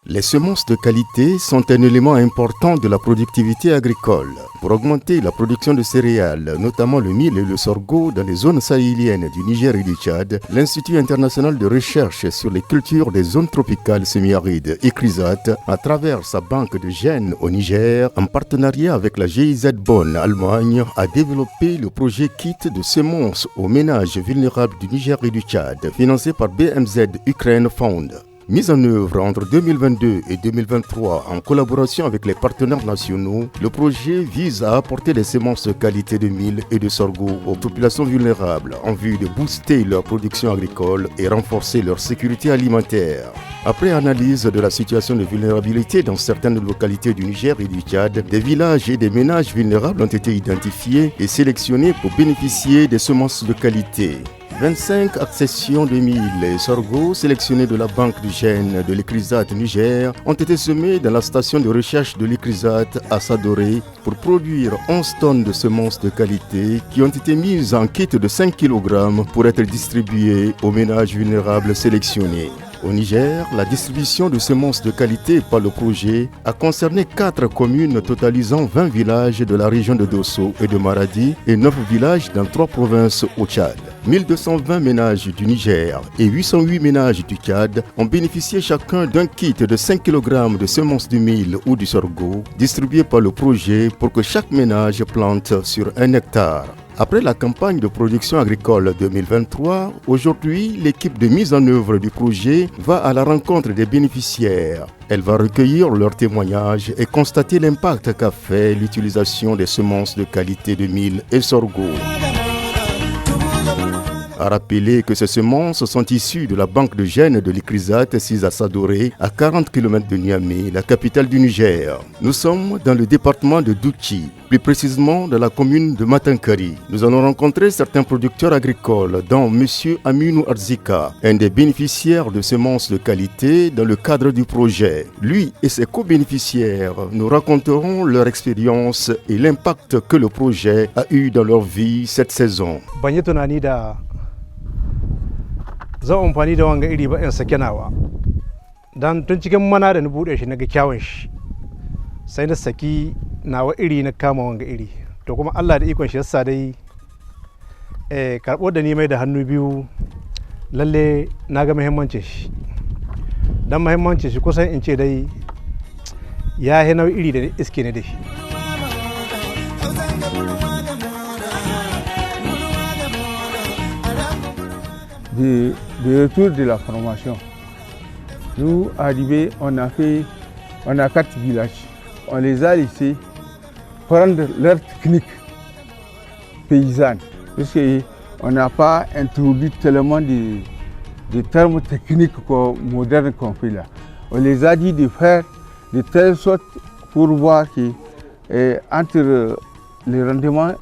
Les semences de qualité sont un élément important de la productivité agricole. Pour augmenter la production de céréales, notamment le mil et le sorgho dans les zones sahéliennes du Niger et du Tchad, l'Institut international de recherche sur les cultures des zones tropicales semi-arides, ICRISAT, à travers sa banque de gènes au Niger, en partenariat avec la GIZ Bonn, Allemagne, a développé le projet Kit de semences aux ménages vulnérables du Niger et du Tchad, financé par BMZ Ukraine Fund. Mise en œuvre entre 2022 et 2023 en collaboration avec les partenaires nationaux, le projet vise à apporter des semences de qualité de mil et de sorgho aux populations vulnérables en vue de booster leur production agricole et renforcer leur sécurité alimentaire. Après analyse de la situation de vulnérabilité dans certaines localités du Niger et du Tchad, des villages et des ménages vulnérables ont été identifiés et sélectionnés pour bénéficier des semences de qualité. 25 accessions de mil et sorgho sélectionnés de la banque du gène de l'ICRISAT Niger ont été semées dans la station de recherche de l'ICRISAT à Sadoré pour produire 11 tonnes de semences de qualité qui ont été mises en kit de 5 kg pour être distribuées aux ménages vulnérables sélectionnés. Au Niger, la distribution de semences de qualité par le projet a concerné 4 communes totalisant 20 villages de la région de Dosso et de Maradi et 9 villages dans 3 provinces au Tchad. 1220 ménages du Niger et 808 ménages du Tchad ont bénéficié chacun d'un kit de 5 kg de semences de mil ou du sorgho distribué par le projet pour que chaque ménage plante sur 1 hectare. Après la campagne de production agricole 2023, aujourd'hui, l'équipe de mise en œuvre du projet va à la rencontre des bénéficiaires. Elle va recueillir leurs témoignages et constater l'impact qu'a fait l'utilisation des semences de qualité de mil et sorgho. A rappeler que ces semences sont issues de la banque de gènes de l'ICRISAT assise à Sadoré, à 40 km de Niamey, la capitale du Niger. Nous sommes dans le département de Douchi, plus précisément dans la commune de Matankari. Nous allons rencontrer certains producteurs agricoles, dont M. Aminou Arzika, un des bénéficiaires de semences de qualité dans le cadre du projet. Lui et ses co-bénéficiaires nous raconteront leur expérience et l'impact que le projet a eu dans leur vie cette saison. Zan amfani da wanga iri ba in sake nawa dan tun cikin mana da na bude shi naga kyawun shi sai na saki nawa iri na kama wanga iri to kuma Allah da ikon shi yasa dai karbo da ni mai da hannu biyu lalle naga muhimmancin shi dan muhimmancin shi kusan in ce dai ya he nawa iri da iske ne da shi. De retour de la formation, nous arrivés, on a 4 villages. On les a laissés prendre leur technique paysanne. Parce qu'on n'a pas introduit tellement de termes techniques modernes qu'on fait là. On les a dit de faire de telle sorte pour voir que entre les rendements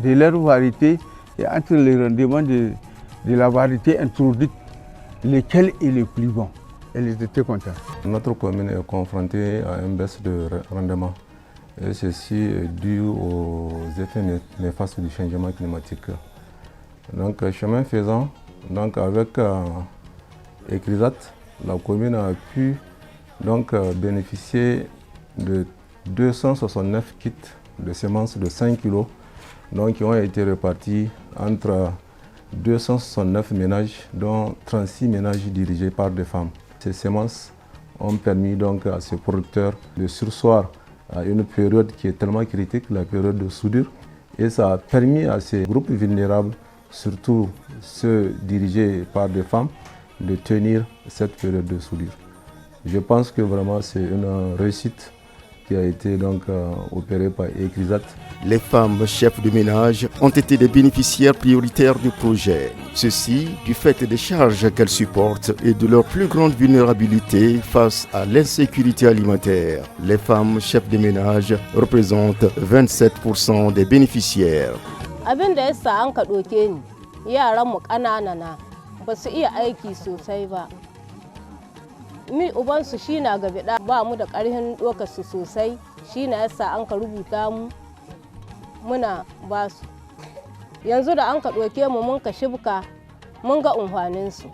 de leur variété et entre les rendements de la variété introduite, lequel est le plus bon. Elle était contente. Notre commune est confrontée à une baisse de rendement. Et ceci est dû aux effets néfastes du changement climatique. Donc, chemin faisant, donc avec ICRISAT, la commune a pu donc, bénéficier de 269 kits de semences de 5 kg donc, qui ont été répartis entre 269 ménages, dont 36 ménages dirigés par des femmes. Ces semences ont permis donc à ces producteurs de surseoir à une période qui est tellement critique, la période de soudure. Et ça a permis à ces groupes vulnérables, surtout ceux dirigés par des femmes, de tenir cette période de soudure. Je pense que vraiment c'est une réussite qui a été donc opérée par ICRISAT. Les femmes chefs de ménage ont été des bénéficiaires prioritaires du projet. Ceci du fait des charges qu'elles supportent et de leur plus grande vulnérabilité face à l'insécurité alimentaire. Les femmes chefs de ménage représentent 27% des bénéficiaires. Abin da yasa an ka doke ni yaran mu kanana na ba su iya aiki sosai ba. Mi uban su shi na gabe da ba mu da karhin dokar su sosai shi na yasa an ka rubuta mu muna ba su. Yanzu da an ka doke mu mun ka shibka mun ga umfanin su.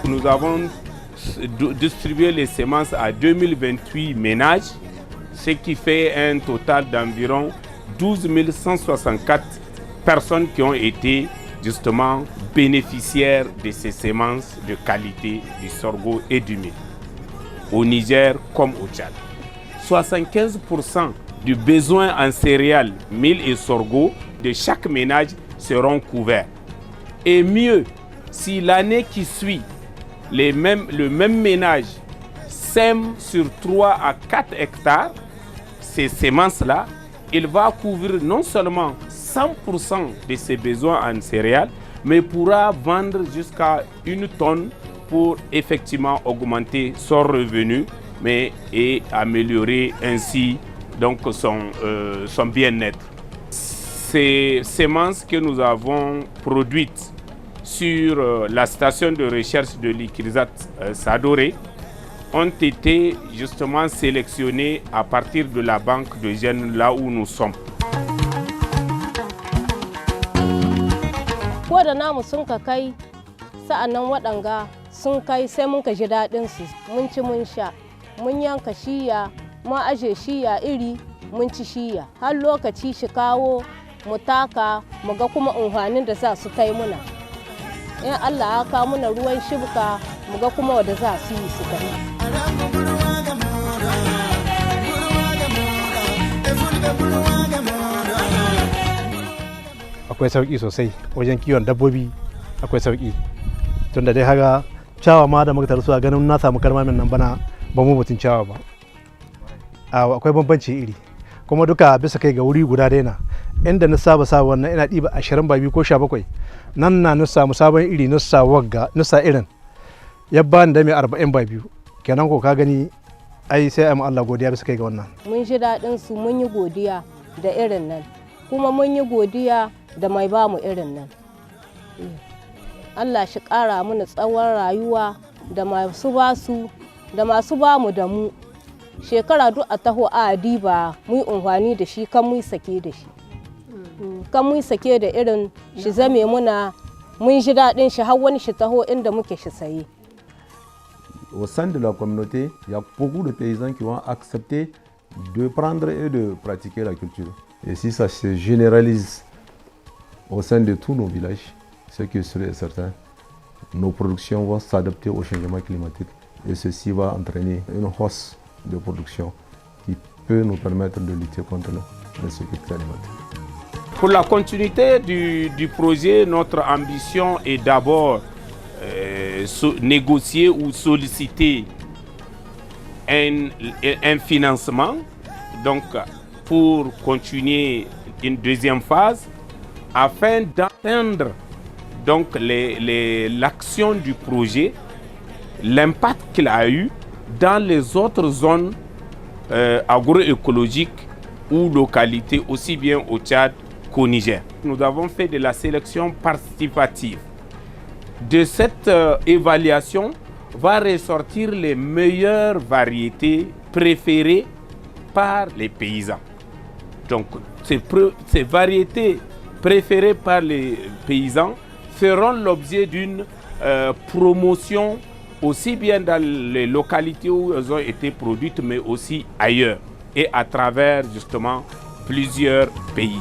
nous avons distribué les semences à 2028 ménages, ce qui fait un total d'environ 12 164 personnes qui ont été justement bénéficiaires de ces semences de qualité du sorgho et du mil, au Niger comme au Tchad. 75% du besoin en céréales, mil et sorgho de chaque ménage seront couverts. Et mieux, si l'année qui suit, le même ménage sème sur 3 à 4 hectares ces semences-là, il va couvrir non seulement 100% de ses besoins en céréales, mais pourra vendre jusqu'à 1 tonne pour effectivement augmenter son revenu et améliorer ainsi donc son bien-être. Ces semences que nous avons produites sur la station de recherche de l'ICRISAT Sadoré ont été justement sélectionnées à partir de la banque de jeunes là où nous sommes. Ko da namu sun ka kai sa'annan waɗanga sun kai sai mun ka ji daɗin su, mun ci mun sha, mun yanka shiya, mun aje shiya iri, mun ci shiya har lokaci shi kawo mu taka mu ga kuma amfanin da za su kai muna. In Allah ya kawo muna ruwan shibka mu ga kuma wanda za su yi su kai. Akwai sauki sosai wajen kiwon dabbobi, akwai sauki tunda dai haga ciyawa ma da muka tarsu a ganin na samu kalmamin nan bana ba mu mutun ciyawa ba. Akwai bambanci iri kuma duka bisa kai ga wuri guda daina inda na saba wannan ina ɗiba 20 babi ko 17 nan na samu sabon iri na wagga na irin ya bani da mai 40 babi kenan ko ka gani ai sai ai Allah godiya bisa kai ga wannan. Mun ji daɗin su, mun yi godiya da irin nan kuma mun yi godiya da mai ba mu irin nan. Allah shi ƙara mana tsawon rayuwa da masu basu da masu bamu da mu. Shekara duk a taho a diba mu yi amfani da shi kan mu sake da shi. Kan mu sake da irin shi zame muna mun ji daɗin shi har wani shi taho inda muke shi saye. Au sein de la communauté, il y a beaucoup de paysans qui ont accepté de prendre et de pratiquer la culture. Et si ça se généralise au sein de tous nos villages, ce qui est sûr et certain, nos productions vont s'adapter au changement climatique et ceci va entraîner une hausse de production qui peut nous permettre de lutter contre l'insécurité alimentaire. Pour la continuité du projet, notre ambition est d'abord négocier ou solliciter un financement donc, pour continuer une deuxième phase afin d'atteindre l'action du projet, l'impact qu'il a eu dans les autres zones agroécologiques ou localités, aussi bien au Tchad qu'au Niger. Nous avons fait de la sélection participative. De cette évaluation va ressortir les meilleures variétés préférées par les paysans. Donc, ces variétés préférées par les paysans feront l'objet d'une promotion aussi bien dans les localités où elles ont été produites, mais aussi ailleurs et à travers justement plusieurs pays.